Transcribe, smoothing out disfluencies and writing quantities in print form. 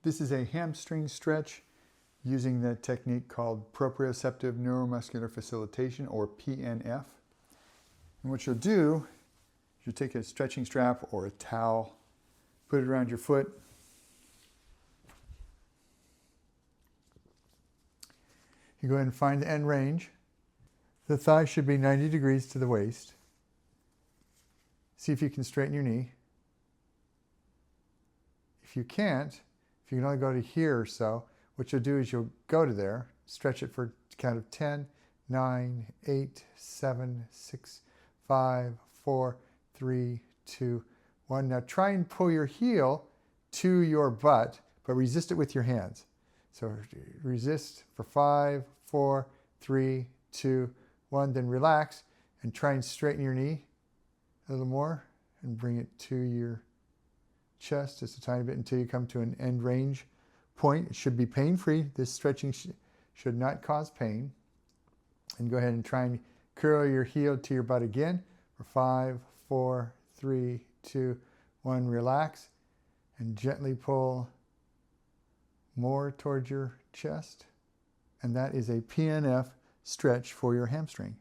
This is a hamstring stretch using the technique called Proprioceptive Neuromuscular Facilitation, or PNF. And what you'll do is you'll take a stretching strap or a towel, put it around your foot. You go ahead and find the end range. The thigh should be 90 degrees to the waist. See if you can straighten your knee. If you can't, if you can only go to here or so, what you'll do is you'll go to there, stretch it for a count of 10, 9, 8, 7, 6, 5, 4, 3, 2, 1. Now try and pull your heel to your butt, but resist it with your hands. So resist for 5, 4, 3, 2, 1. Then relax and try and straighten your knee a little more and bring it to your chest just a tiny bit until you come to an end range point. It should be pain-free. This stretching should not cause pain. And go ahead and try and curl your heel to your butt again for 5, 4, 3, 2, 1. Relax and gently pull more towards your chest. And that is a PNF stretch for your hamstring.